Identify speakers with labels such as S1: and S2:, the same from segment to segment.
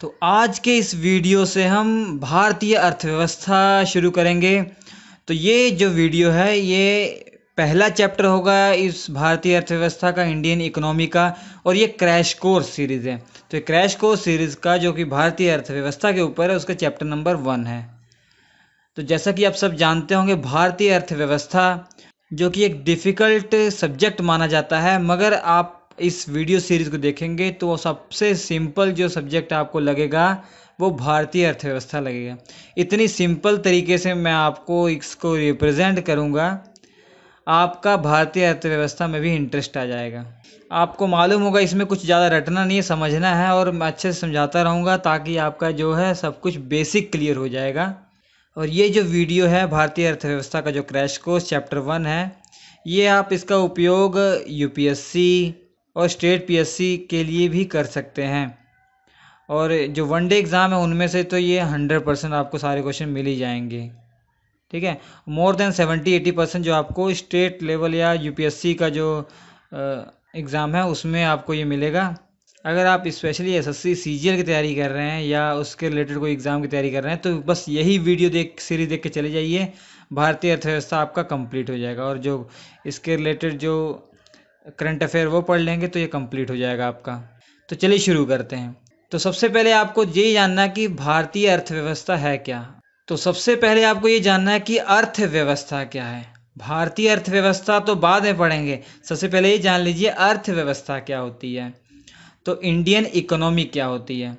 S1: तो आज के इस वीडियो से हम भारतीय अर्थव्यवस्था शुरू करेंगे। तो ये जो वीडियो है ये पहला चैप्टर होगा इस भारतीय अर्थव्यवस्था का, इंडियन इकोनॉमी का, और ये क्रैश कोर्स सीरीज़ है। तो ये क्रैश कोर्स सीरीज़ का जो कि भारतीय अर्थव्यवस्था के ऊपर है उसका चैप्टर नंबर 1 है। तो जैसा कि आप सब जानते होंगे, भारतीय अर्थव्यवस्था जो कि एक डिफ़िकल्ट सब्जेक्ट माना जाता है, मगर आप इस वीडियो सीरीज़ को देखेंगे तो सबसे सिंपल जो सब्जेक्ट आपको लगेगा वो भारतीय अर्थव्यवस्था लगेगा। इतनी सिंपल तरीके से मैं आपको इसको रिप्रेजेंट करूँगा, आपका भारतीय अर्थव्यवस्था में भी इंटरेस्ट आ जाएगा। आपको मालूम होगा इसमें कुछ ज़्यादा रटना नहीं है, समझना है, और मैं अच्छे से समझाता रहूँगा ताकि आपका जो है सब कुछ बेसिक क्लियर हो जाएगा। और ये जो वीडियो है भारतीय अर्थव्यवस्था का जो क्रैश कोर्स चैप्टर 1 है, ये आप इसका उपयोग यूपीएससी और स्टेट पीएससी के लिए भी कर सकते हैं। और जो वनडे एग्ज़ाम है उनमें से तो ये 100% आपको सारे क्वेश्चन मिल ही जाएंगे, ठीक है। मोर देन 70-80% जो आपको स्टेट लेवल या यूपीएससी का जो एग्ज़ाम है उसमें आपको ये मिलेगा। अगर आप स्पेशली एसएससी सीजीएल की तैयारी कर रहे हैं या उसके रिलेटेड कोई एग्ज़ाम की तैयारी कर रहे हैं तो बस यही वीडियो सीरीज़ देख के चले जाइए, भारतीय अर्थव्यवस्था आपका कंप्लीट हो जाएगा। और जो इसके रिलेटेड जो करंट अफेयर वो पढ़ लेंगे तो ये कंप्लीट हो जाएगा आपका। तो चलिए शुरू करते हैं। तो सबसे पहले आपको ये जानना कि भारतीय अर्थव्यवस्था है क्या। तो सबसे पहले आपको ये जानना है कि अर्थव्यवस्था क्या है। भारतीय अर्थव्यवस्था तो बाद में पढ़ेंगे, सबसे पहले ये जान लीजिए अर्थव्यवस्था क्या होती है। तो इंडियन इकोनॉमी क्या होती है?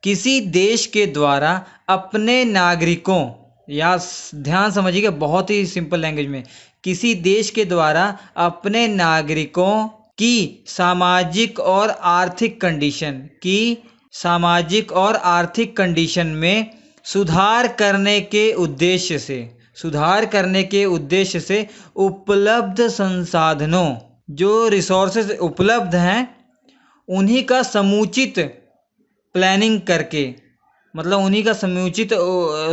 S1: किसी देश के द्वारा अपने नागरिकों, या ध्यान समझिएगा बहुत ही सिंपल लैंग्वेज में, किसी देश के द्वारा अपने नागरिकों की सामाजिक और आर्थिक कंडीशन में सुधार करने के उद्देश्य से उपलब्ध संसाधनों, जो रिसोर्सेज उपलब्ध हैं उन्हीं का समुचित प्लानिंग करके, मतलब उन्हीं का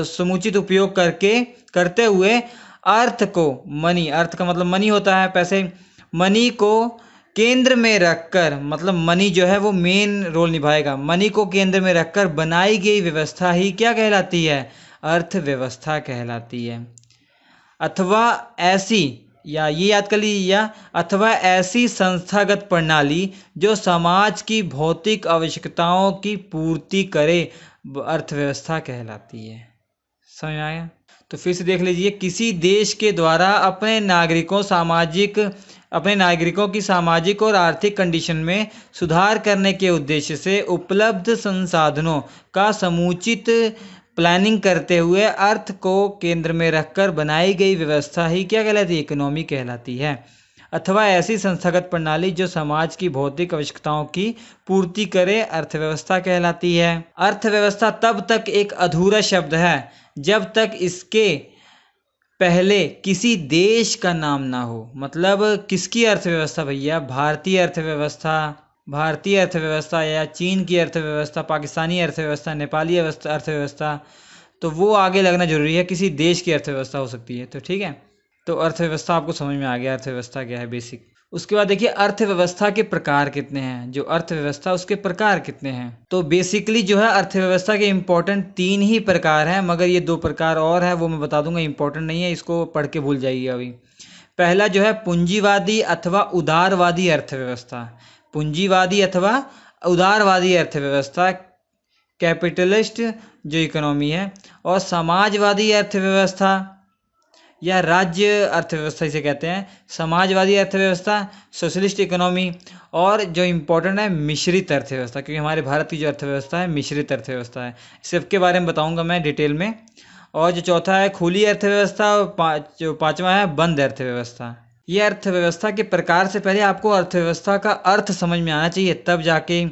S1: समुचित उपयोग करते हुए अर्थ का मतलब मनी होता है पैसे, मनी को केंद्र में रखकर, मतलब मनी जो है वो मेन रोल निभाएगा, मनी को केंद्र में रखकर बनाई गई व्यवस्था ही क्या कहलाती है? अर्थव्यवस्था कहलाती है। अथवा ऐसी, या ये याद कर लीजिए, अथवा ऐसी संस्थागत प्रणाली जो समाज की भौतिक आवश्यकताओं की पूर्ति करे, अर्थव्यवस्था कहलाती है। समझ में आया? तो फिर से देख लीजिए, किसी देश के द्वारा अपने नागरिकों की सामाजिक और आर्थिक कंडीशन में सुधार करने के उद्देश्य से उपलब्ध संसाधनों का समुचित प्लानिंग करते हुए अर्थ को केंद्र में रखकर बनाई गई व्यवस्था ही क्या कहलाती है? इकोनॉमी कहलाती है। अथवा ऐसी संस्थागत प्रणाली जो समाज की भौतिक आवश्यकताओं की पूर्ति करे, अर्थव्यवस्था कहलाती है। अर्थव्यवस्था तब तक एक अधूरा शब्द है जब तक इसके पहले किसी देश का नाम ना हो। मतलब किसकी अर्थव्यवस्था भैया? भारतीय अर्थव्यवस्था या चीन की अर्थव्यवस्था, पाकिस्तानी अर्थव्यवस्था, नेपाली अर्थव्यवस्था, तो वो आगे लगना जरूरी है। किसी देश की अर्थव्यवस्था हो सकती है। तो ठीक है, तो अर्थव्यवस्था आपको समझ में आ गया, अर्थव्यवस्था क्या है बेसिक। उसके बाद देखिए अर्थव्यवस्था के प्रकार कितने हैं, जो अर्थव्यवस्था उसके प्रकार कितने हैं। तो बेसिकली जो है अर्थव्यवस्था के इम्पोर्टेंट 3 ही प्रकार हैं, मगर ये 2 प्रकार और है वो मैं बता दूंगा, इम्पोर्टेंट नहीं है, इसको पढ़ के भूल जाइए अभी। पहला जो है पूंजीवादी अथवा उदारवादी अर्थव्यवस्था। पूंजीवादी अथवा उदारवादी अर्थव्यवस्था कैपिटलिस्ट जो इकोनॉमी है, और समाजवादी अर्थव्यवस्था या राज्य अर्थव्यवस्था इसे कहते हैं। समाजवादी अर्थव्यवस्था, सोशलिस्ट इकोनॉमी, और जो इम्पोर्टेंट है मिश्रित अर्थव्यवस्था, क्योंकि हमारे भारत की जो अर्थव्यवस्था है मिश्रित अर्थव्यवस्था है। सबके बारे में बताऊंगा मैं डिटेल में। और जो चौथा है खुली अर्थव्यवस्था, और जो पांचवा है बंद अर्थव्यवस्था। ये अर्थव्यवस्था के प्रकार से पहले आपको अर्थव्यवस्था का अर्थ समझ में आना चाहिए, तब जाके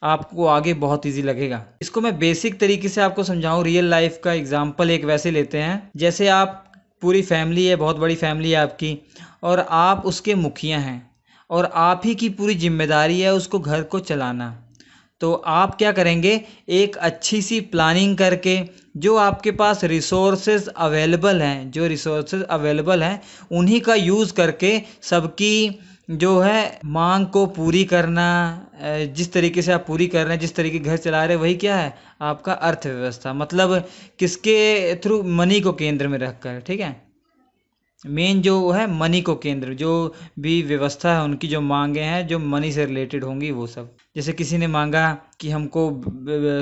S1: आपको आगे बहुत इजी लगेगा। इसको मैं बेसिक तरीके से आपको समझाऊं, रियल लाइफ का एग्जांपल एक वैसे लेते हैं, जैसे आप पूरी फैमिली है, बहुत बड़ी फैमिली है आपकी, और आप उसके मुखिया हैं, और आप ही की पूरी जिम्मेदारी है उसको घर को चलाना। तो आप क्या करेंगे, एक अच्छी सी प्लानिंग करके जो आपके पास रिसोर्सेज अवेलेबल हैं उन्हीं का यूज़ करके सबकी जो है मांग को पूरी करना, जिस तरीके से आप पूरी कर रहे हैं, जिस तरीके घर चला रहे हैं, वही क्या है आपका अर्थव्यवस्था। मतलब किसके थ्रू, मनी को केंद्र में रखकर, ठीक है। मेन जो है मनी को केंद्र, जो भी व्यवस्था है उनकी जो मांगे हैं जो मनी से रिलेटेड होंगी वो सब। जैसे किसी ने मांगा कि हमको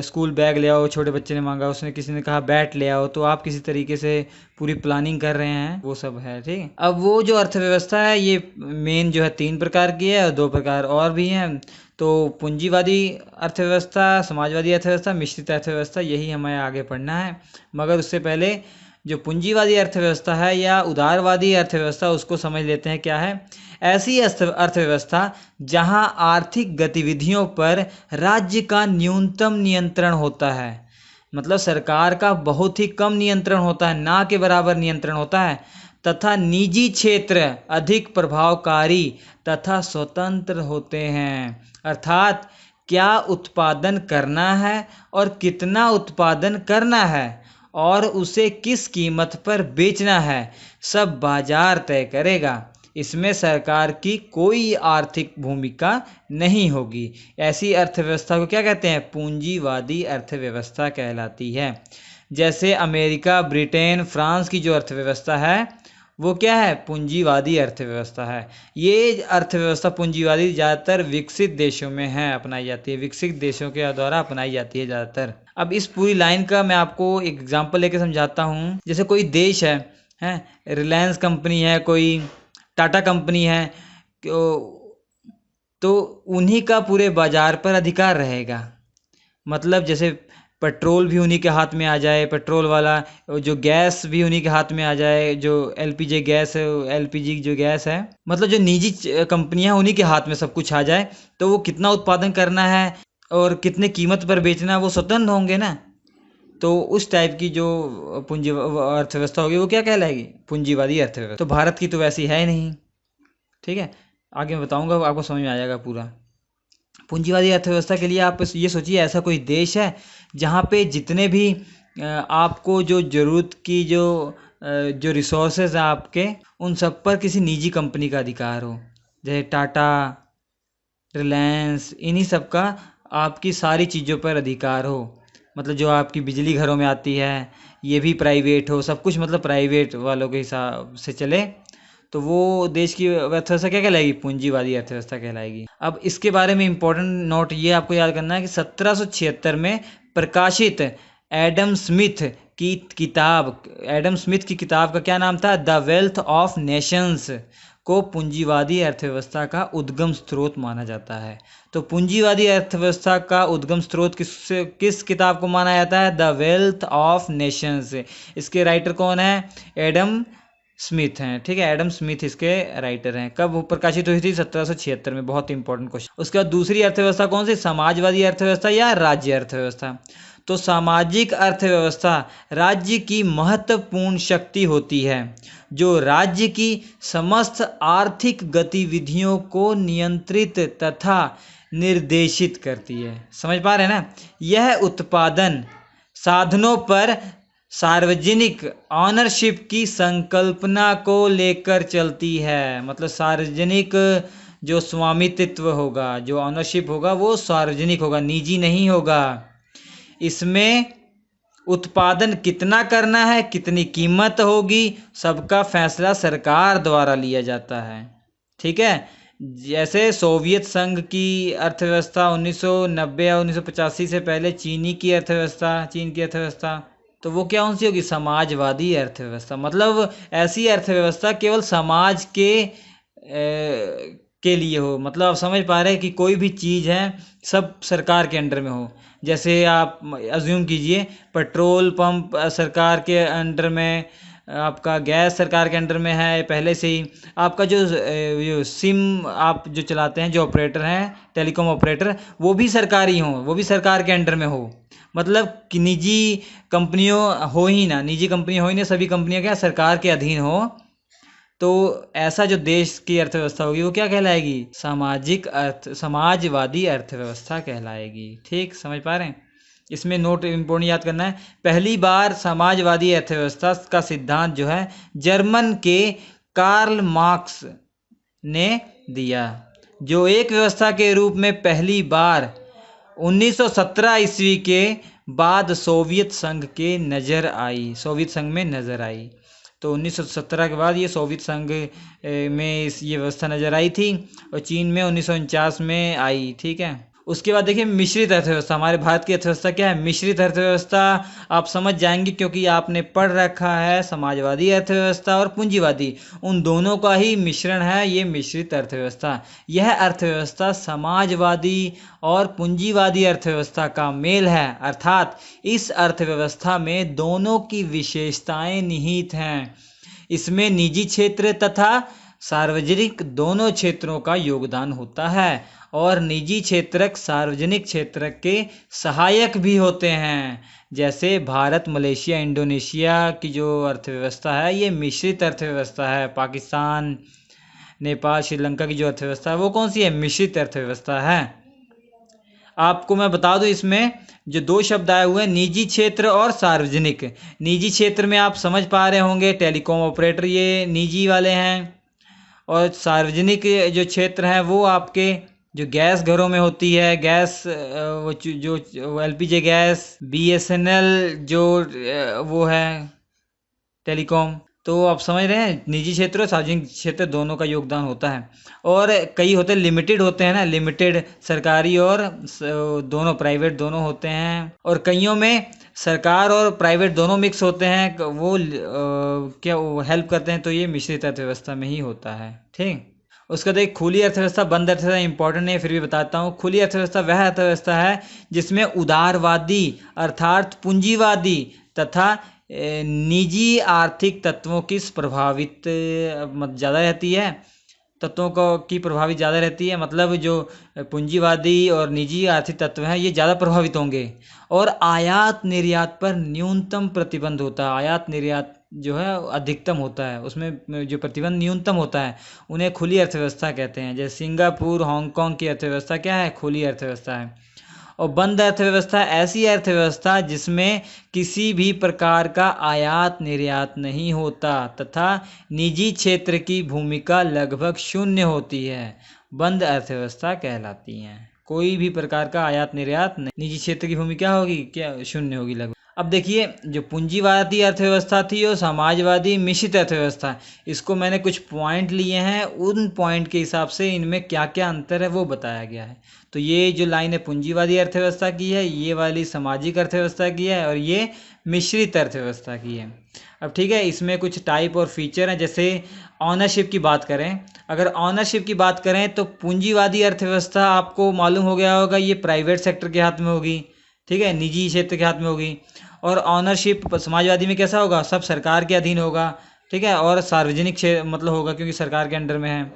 S1: स्कूल बैग ले आओ, छोटे बच्चे ने मांगा, उसने किसी ने कहा बैट ले आओ, तो आप किसी तरीके से पूरी प्लानिंग कर रहे हैं, वो सब है, ठीक है। अब वो जो अर्थव्यवस्था है ये मेन जो है 3 प्रकार की है और 2 प्रकार और भी हैं। तो पूंजीवादी अर्थव्यवस्था, समाजवादी अर्थव्यवस्था, मिश्रित अर्थव्यवस्था, यही हमें आगे पढ़ना है। मगर उससे पहले जो पूंजीवादी अर्थव्यवस्था है या उदारवादी अर्थव्यवस्था, उसको समझ लेते हैं क्या है। ऐसी अर्थव्यवस्था जहां आर्थिक गतिविधियों पर राज्य का न्यूनतम नियंत्रण होता है, मतलब सरकार का बहुत ही कम नियंत्रण होता है, ना के बराबर नियंत्रण होता है, तथा निजी क्षेत्र अधिक प्रभावकारी तथा स्वतंत्र होते हैं। अर्थात क्या उत्पादन करना है और कितना उत्पादन करना है और उसे किस कीमत पर बेचना है, सब बाजार तय करेगा। इसमें सरकार की कोई आर्थिक भूमिका नहीं होगी। ऐसी अर्थव्यवस्था को क्या कहते हैं, पूंजीवादी अर्थव्यवस्था कहलाती है। जैसे अमेरिका, ब्रिटेन, फ्रांस की जो अर्थव्यवस्था है वो क्या है, पूंजीवादी अर्थव्यवस्था है। ये अर्थव्यवस्था पूंजीवादी ज़्यादातर विकसित देशों में है अपनाई जाती है, विकसित देशों के द्वारा अपनाई जाती है ज़्यादातर। अब इस पूरी लाइन का मैं आपको एक एग्जांपल लेके समझाता हूँ। जैसे कोई देश है, रिलायंस कंपनी है, कोई टाटा कंपनी है, तो उन्हीं का पूरे बाजार पर अधिकार रहेगा। मतलब जैसे पेट्रोल भी उन्हीं के हाथ में आ जाए, पेट्रोल वाला जो गैस भी उन्हीं के हाथ में आ जाए, जो एलपीजी गैस है, एलपीजी जो गैस है, मतलब जो निजी कंपनियां उन्हीं के हाथ में सब कुछ आ जाए, तो वो कितना उत्पादन करना है और कितने कीमत पर बेचना है वो स्वतंत्र होंगे ना। तो उस टाइप की जो पूंजी अर्थव्यवस्था होगी वो क्या कहलाएगी, पूंजीवादी अर्थव्यवस्था। तो भारत की तो वैसी है ही नहीं, ठीक है। आगे मैं बताऊंगा, आपको समझ में आ जाएगा पूरा। पूंजीवादी अर्थव्यवस्था के लिए आप ये सोचिए, ऐसा कोई देश है जहाँ पे जितने भी आपको जो ज़रूरत की जो रिसोर्सेज हैं आपके, उन सब पर किसी निजी कंपनी का अधिकार हो। जैसे टाटा, रिलायंस, इन्हीं सब का आपकी सारी चीज़ों पर अधिकार हो। मतलब जो आपकी बिजली घरों में आती है ये भी प्राइवेट हो, सब कुछ मतलब प्राइवेट वालों के हिसाब से चले, तो वो देश की अर्थव्यवस्था क्या कहलाएगी, पूंजीवादी अर्थव्यवस्था कहलाएगी। अब इसके बारे में इम्पोर्टेंट नोट ये आपको याद करना है कि 1776 में प्रकाशित एडम स्मिथ की किताब का क्या नाम था, द वेल्थ ऑफ नेशंस, को पूंजीवादी अर्थव्यवस्था का उद्गम स्रोत माना जाता है। तो पूंजीवादी अर्थव्यवस्था का उद्गम स्रोत किस किताब को माना जाता है, द वेल्थ ऑफ नेशंस। इसके राइटर कौन है, एडम स्मिथ हैं, ठीक है। एडम स्मिथ इसके राइटर हैं। कब प्रकाशित हुई थी, 1776 में। बहुत इंपॉर्टेंट क्वेश्चन। उसके बाद दूसरी अर्थव्यवस्था कौन सी, समाजवादी अर्थव्यवस्था या राज्य अर्थव्यवस्था। तो सामाजिक अर्थव्यवस्था राज्य की महत्वपूर्ण शक्ति होती है, जो राज्य की समस्त आर्थिक गतिविधियों को नियंत्रित तथा निर्देशित करती है। समझ पा रहे हैं ना। यह उत्पादन साधनों पर सार्वजनिक ऑनरशिप की संकल्पना को लेकर चलती है। मतलब सार्वजनिक जो स्वामित्व होगा, जो ऑनरशिप होगा, वो सार्वजनिक होगा, निजी नहीं होगा। इसमें उत्पादन कितना करना है, कितनी कीमत होगी, सबका फैसला सरकार द्वारा लिया जाता है, ठीक है। जैसे सोवियत संघ की अर्थव्यवस्था 1990 या 1985 से पहले चीन की अर्थव्यवस्था, तो वो क्या कौन सी होगी, समाजवादी अर्थव्यवस्था। मतलब ऐसी अर्थव्यवस्था केवल समाज के लिए हो। मतलब आप समझ पा रहे हैं कि कोई भी चीज़ है सब सरकार के अंडर में हो। जैसे आप अज्यूम कीजिए पेट्रोल पंप सरकार के अंडर में, आपका गैस सरकार के अंडर में है पहले से ही, आपका जो सिम आप जो चलाते हैं, जो ऑपरेटर हैं, टेलीकॉम ऑपरेटर, वो भी सरकारी हो, वो भी सरकार के अंडर में हो। मतलब कि निजी कंपनियों हो ही ना, सभी कंपनियां क्या सरकार के अधीन हो। तो ऐसा जो देश की अर्थव्यवस्था होगी वो क्या कहलाएगी, समाजवादी अर्थव्यवस्था कहलाएगी। ठीक, समझ पा रहे हैं। इसमें नोट इम्पोर्टेंट याद करना है। पहली बार समाजवादी अर्थव्यवस्था का सिद्धांत जो है जर्मन के कार्ल मार्क्स ने दिया, जो एक व्यवस्था के रूप में पहली बार 1917 ईस्वी के बाद सोवियत संघ में नज़र आई। तो 1917 के बाद ये सोवियत संघ में ये व्यवस्था नज़र आई थी और चीन में 1949 में आई। ठीक है, उसके बाद देखिए मिश्रित अर्थव्यवस्था। हमारे भारत की अर्थव्यवस्था क्या है? मिश्रित अर्थव्यवस्था। आप समझ जाएंगे क्योंकि आपने पढ़ रखा है समाजवादी अर्थव्यवस्था और पूंजीवादी, उन दोनों का ही मिश्रण है ये मिश्रित अर्थव्यवस्था। यह अर्थव्यवस्था समाजवादी और पूंजीवादी अर्थव्यवस्था का मेल है, अर्थात इस अर्थव्यवस्था में दोनों की विशेषताएं निहित हैं। इसमें निजी क्षेत्र तथा सार्वजनिक दोनों क्षेत्रों का योगदान होता है और निजी क्षेत्रक सार्वजनिक क्षेत्र के सहायक भी होते हैं। जैसे भारत, मलेशिया, इंडोनेशिया की जो अर्थव्यवस्था है ये मिश्रित अर्थव्यवस्था है। पाकिस्तान, नेपाल, श्रीलंका की जो अर्थव्यवस्था है वो कौन सी है? मिश्रित अर्थव्यवस्था है। आपको मैं बता दूं इसमें जो दो शब्द आए हुए हैं, निजी क्षेत्र और सार्वजनिक। निजी क्षेत्र में आप समझ पा रहे होंगे टेलीकॉम ऑपरेटर ये निजी वाले हैं, और सार्वजनिक जो क्षेत्र हैं वो आपके जो गैस घरों में होती है, गैस जो LPG गैस, BSNL जो वो है टेलीकॉम। तो आप समझ रहे हैं निजी क्षेत्र और सार्वजनिक क्षेत्र दोनों का योगदान होता है। और कई होते हैं लिमिटेड होते हैं ना, लिमिटेड सरकारी और दोनों प्राइवेट दोनों होते हैं, और कईयों में सरकार और प्राइवेट दोनों मिक्स होते हैं, वो क्या वो हेल्प करते हैं। तो ये मिश्रित अर्थव्यवस्था में ही होता है। ठीक, उसका देखिए खुली अर्थव्यवस्था, बंद अर्थव्यवस्था इंपॉर्टेंट है फिर भी बताता हूँ। खुली अर्थव्यवस्था वह अर्थव्यवस्था है जिसमें उदारवादी अर्थात पूंजीवादी तथा निजी आर्थिक तत्वों की प्रभावित ज़्यादा रहती है, की प्रभावित ज़्यादा रहती है। मतलब जो पूंजीवादी और निजी आर्थिक तत्व हैं ये ज़्यादा प्रभावित होंगे, और आयात निर्यात पर न्यूनतम प्रतिबंध होता है। आयात निर्यात जो है अधिकतम होता है, उसमें जो प्रतिबंध न्यूनतम होता है उन्हें खुली अर्थव्यवस्था कहते हैं। जैसे सिंगापुर, हांगकांग की अर्थव्यवस्था क्या है? खुली अर्थव्यवस्था है। और बंद अर्थव्यवस्था ऐसी अर्थव्यवस्था जिसमें किसी भी प्रकार का आयात निर्यात नहीं होता तथा निजी क्षेत्र की भूमिका लगभग शून्य होती है, बंद अर्थव्यवस्था कहलाती हैं। कोई भी प्रकार का आयात निर्यात नहीं, निजी क्षेत्र की भूमिका होगी क्या? शून्य होगी लगभग। अब देखिए जो पूंजीवादी अर्थव्यवस्था थी और समाजवादी मिश्रित अर्थव्यवस्था, इसको मैंने कुछ पॉइंट लिए हैं, उन पॉइंट के हिसाब से इनमें क्या क्या अंतर है वो बताया गया है। तो ये जो लाइन है पूंजीवादी अर्थव्यवस्था की है, ये वाली सामाजिक अर्थव्यवस्था की है, और ये मिश्रित अर्थव्यवस्था की है। अब ठीक है, इसमें कुछ टाइप और फीचर हैं। जैसे ऑनरशिप की बात करें, अगर ऑनरशिप की बात करें तो पूंजीवादी अर्थव्यवस्था आपको मालूम हो गया होगा ये प्राइवेट सेक्टर के हाथ में होगी, ठीक है, निजी क्षेत्र के हाथ में होगी। और ऑनरशिप समाजवादी में कैसा होगा? सब सरकार के अधीन होगा, ठीक है, और सार्वजनिक क्षेत्र मतलब होगा क्योंकि सरकार के अंडर में है।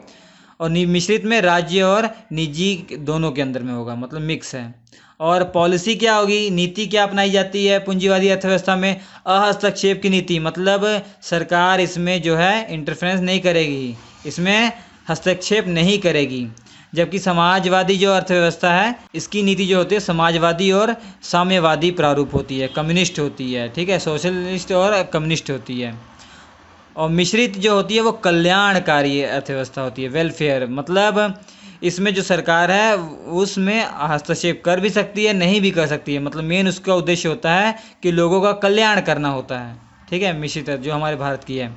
S1: और मिश्रित में राज्य और निजी दोनों के अंदर में होगा, मतलब मिक्स है। और पॉलिसी क्या होगी, नीति क्या अपनाई जाती है पूंजीवादी अर्थव्यवस्था में? अहस्तक्षेप की नीति, मतलब सरकार इसमें जो है इंटरफेरेंस नहीं करेगी, इसमें हस्तक्षेप नहीं करेगी। जबकि समाजवादी जो अर्थव्यवस्था है इसकी नीति जो होती है समाजवादी और साम्यवादी प्रारूप होती है, कम्युनिस्ट होती है, ठीक है, सोशलिस्ट और कम्युनिस्ट होती है। और मिश्रित जो होती है वो कल्याणकारी अर्थव्यवस्था होती है, वेलफेयर, मतलब इसमें जो सरकार है उसमें हस्तक्षेप कर भी सकती है, नहीं भी कर सकती है, मतलब मेन उसका उद्देश्य होता है कि लोगों का कल्याण करना होता है, ठीक है। मिश्रित जो हमारे भारत की है,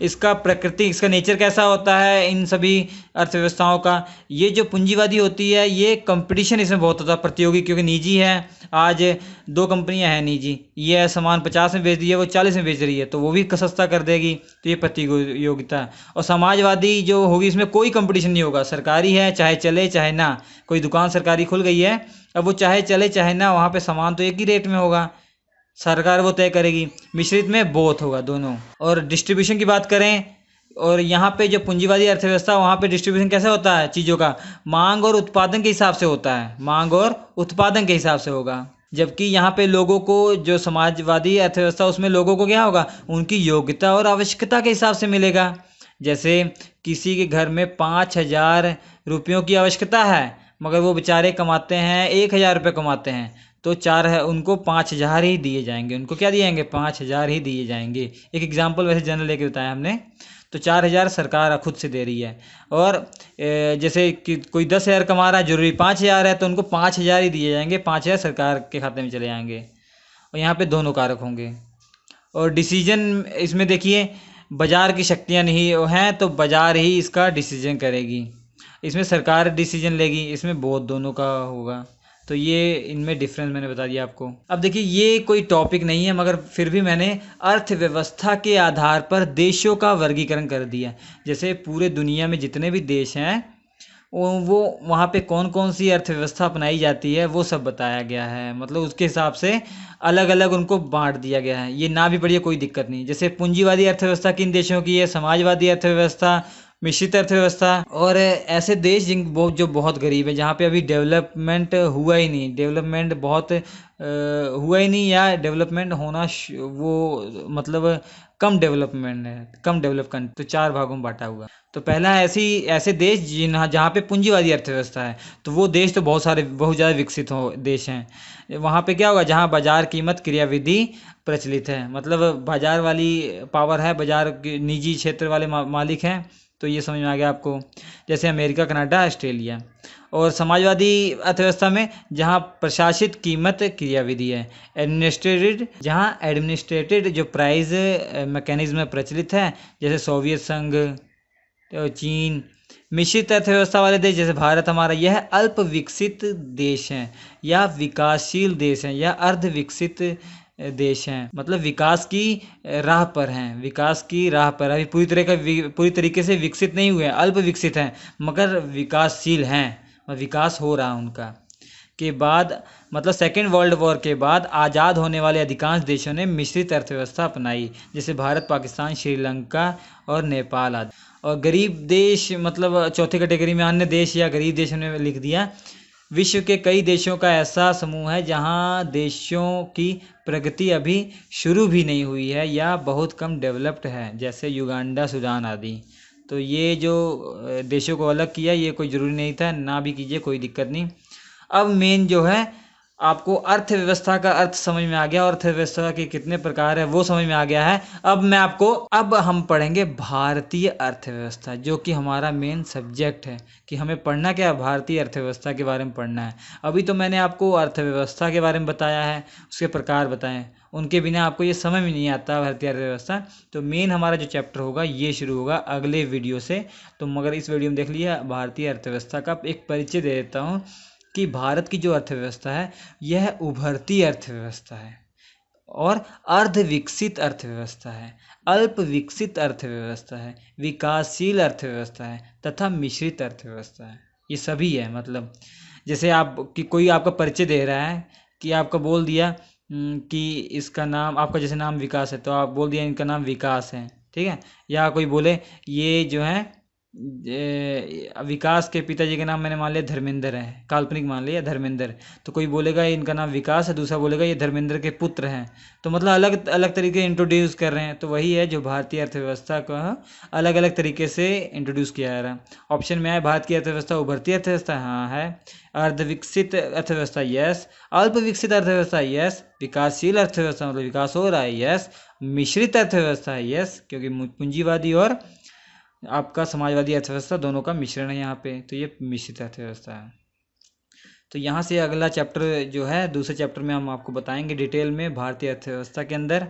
S1: इसका प्रकृति, इसका नेचर कैसा होता है इन सभी अर्थव्यवस्थाओं का? ये जो पूंजीवादी होती है ये कंपटीशन इसमें बहुत होता है, प्रतियोगी, क्योंकि निजी है। आज दो कंपनियां हैं निजी, ये सामान 50 में बेच रही है, वो 40 में बेच रही है, तो वो भी सस्ता कर देगी, तो ये प्रतियोगिता। और समाजवादी जो होगी इसमें कोई कंपटीशन नहीं होगा, सरकारी है चाहे चले चाहे ना, कोई दुकान सरकारी खुल गई है, अब वो चाहे चले चाहे ना, वहाँ पे सामान तो एक ही रेट में होगा, सरकार वो तय करेगी। मिश्रित में बोथ होगा दोनों। और डिस्ट्रीब्यूशन की बात करें, और यहाँ पे जो पूंजीवादी अर्थव्यवस्था वहाँ पे डिस्ट्रीब्यूशन कैसे होता है चीज़ों का? मांग और उत्पादन के हिसाब से होता है, मांग और उत्पादन के हिसाब से होगा। जबकि यहाँ पे लोगों को, जो समाजवादी अर्थव्यवस्था उसमें लोगों को क्या होगा? उनकी योग्यता और आवश्यकता के हिसाब से मिलेगा। जैसे किसी के घर में 5,000 रुपयों की आवश्यकता है, मगर वो बेचारे कमाते हैं 1,000 रुपये कमाते हैं, तो उनको 5,000 ही दिए जाएंगे, उनको क्या दिए जाएंगे? 5,000 ही दिए जाएंगे। एक एग्जाम्पल वैसे जनरल लेके बताया हमने। तो 4,000 सरकार खुद से दे रही है। और जैसे कि कोई 10,000 कमा रहा है, जरूरी 5,000 है, तो उनको 5,000 ही दिए जाएंगे, 5,000 सरकार के खाते में चले जाएंगे। और यहाँ पे दोनों कारक होंगे। और डिसीजन इसमें देखिए, बाजार की शक्तियाँ नहीं हैं तो बाजार ही इसका डिसीजन करेगी। इसमें सरकार डिसीजन लेगी, इसमें बहुत दोनों का होगा। तो ये इनमें डिफरेंस मैंने बता दिया आपको। अब देखिए, ये कोई टॉपिक नहीं है, मगर फिर भी मैंने अर्थव्यवस्था के आधार पर देशों का वर्गीकरण कर दिया। जैसे पूरे दुनिया में जितने भी देश हैं वो वहाँ पे कौन कौन सी अर्थव्यवस्था अपनाई जाती है वो सब बताया गया है। मतलब उसके हिसाब से अलग अलग उनको बांट दिया गया है। ये ना भी पढ़िए, कोई दिक्कत नहीं। जैसे पूंजीवादी अर्थव्यवस्था किन देशों की है, समाजवादी अर्थव्यवस्था, मिश्रित अर्थव्यवस्था। और ऐसे देश जो बहुत गरीब है, जहाँ पे अभी डेवलपमेंट हुआ ही नहीं, डेवलपमेंट बहुत हुआ ही नहीं, या डेवलपमेंट होना वो मतलब कम डेवलपमेंट है, कम डेवलप कंट्री। तो 4 भागों में बांटा हुआ। तो पहला ऐसे देश जहाँ पे पूंजीवादी अर्थव्यवस्था है, तो वो देश तो बहुत ज़्यादा विकसित देश हैं। वहाँ पे क्या होगा, जहाँ बाजार कीमत क्रियाविधि प्रचलित है, मतलब बाजार वाली पावर है, बाजार के निजी क्षेत्र वाले मालिक हैं। तो ये समझ में आ गया आपको। जैसे अमेरिका, कनाडा, ऑस्ट्रेलिया। और समाजवादी अर्थव्यवस्था में जहाँ प्रशासित कीमत क्रियाविधि है, एडमिनिस्ट्रेटेड जो प्राइस मैकेनिज्म प्रचलित है, जैसे सोवियत संघ, चीन। मिश्रित अर्थव्यवस्था वाले देश जैसे भारत हमारा, यह अल्प विकसित देश हैं या विकासशील देश हैं या अर्ध विकसित देश हैं। मतलब विकास की राह पर हैं, विकास की राह पर, अभी पूरी तरीके से विकसित नहीं हुए हैं, अल्प विकसित हैं, मगर विकासशील हैं, विकास हो रहा है उनका। के बाद मतलब सेकेंड वर्ल्ड वॉर के बाद आज़ाद होने वाले अधिकांश देशों ने मिश्रित अर्थव्यवस्था अपनाई, जैसे भारत, पाकिस्तान, श्रीलंका और नेपाल आदि। और गरीब देश मतलब चौथी कैटेगरी में अन्य देश या गरीब देशों ने लिख दिया। विश्व के कई देशों का ऐसा समूह है जहां देशों की प्रगति अभी शुरू भी नहीं हुई है या बहुत कम डेवलप्ड है, जैसे युगांडा, सूडान आदि। तो ये जो देशों को अलग किया, ये कोई ज़रूरी नहीं था, ना भी कीजिए, कोई दिक्कत नहीं। अब मेन जो है, आपको अर्थव्यवस्था का अर्थ समझ में आ गया और अर्थव्यवस्था के कितने प्रकार है वो समझ में आ गया है। अब हम पढ़ेंगे भारतीय अर्थव्यवस्था, जो कि हमारा मेन सब्जेक्ट है कि हमें पढ़ना क्या है, भारतीय अर्थव्यवस्था के बारे में पढ़ना है। अभी तो मैंने आपको अर्थव्यवस्था के बारे में बताया है, उसके प्रकार बताए, उनके बिना आपको ये समझ में नहीं आता भारतीय अर्थव्यवस्था। तो मेन हमारा जो चैप्टर होगा ये शुरू होगा अगले वीडियो से। तो मगर इस वीडियो में देख लिया, भारतीय अर्थव्यवस्था का एक परिचय दे देता हूँ कि भारत की जो अर्थव्यवस्था है यह उभरती अर्थव्यवस्था है और अर्ध विकसित अर्थव्यवस्था है, अल्प विकसित अर्थव्यवस्था है, विकासशील अर्थव्यवस्था है तथा मिश्रित अर्थव्यवस्था है। ये सभी है। मतलब जैसे कोई आपका परिचय दे रहा है कि आपका बोल दिया कि इसका नाम, आपका जैसे नाम विकास है, तो आप बोल दिया इनका नाम विकास है, ठीक है। या कोई बोले ये जो है विकास के पिताजी का नाम मैंने मान लिया धर्मेंद्र है, काल्पनिक मान लिया धर्मेंद्र, तो कोई बोलेगा इनका नाम विकास है, दूसरा बोलेगा ये धर्मेंद्र के पुत्र हैं। तो मतलब अलग अलग तरीके इंट्रोड्यूस कर रहे हैं। तो वही है जो भारतीय अर्थव्यवस्था का अलग अलग तरीके से इंट्रोड्यूस किया जा रहा है। ऑप्शन में है भारत की अर्थव्यवस्था उभरती अर्थव्यवस्था, हाँ है। अर्ध विकसित अर्थव्यवस्था, यस। अल्प विकसित अर्थव्यवस्था, यस। विकासशील अर्थव्यवस्था मतलब विकास हो रहा है, यस। मिश्रित अर्थव्यवस्था है, यस, क्योंकि पूंजीवादी और आपका समाजवादी अर्थव्यवस्था दोनों का मिश्रण है यहाँ पे, तो ये मिश्रित अर्थव्यवस्था है। तो यहाँ से अगला चैप्टर जो है, दूसरे चैप्टर में हम आपको बताएंगे डिटेल में भारतीय अर्थव्यवस्था के अंदर।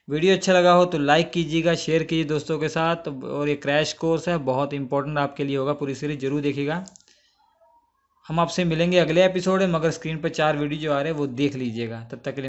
S1: वीडियो अच्छा लगा हो तो लाइक कीजिएगा, शेयर कीजिए दोस्तों के साथ। और ये क्रैश कोर्स है, बहुत इंपॉर्टेंट आपके लिए होगा, पूरी सीरीज जरूर देखिएगा। हम आपसे मिलेंगे अगले एपिसोड में, मगर स्क्रीन पर 4 वीडियो जो आ रहे हैं वो देख लीजिएगा। तब तक के लिए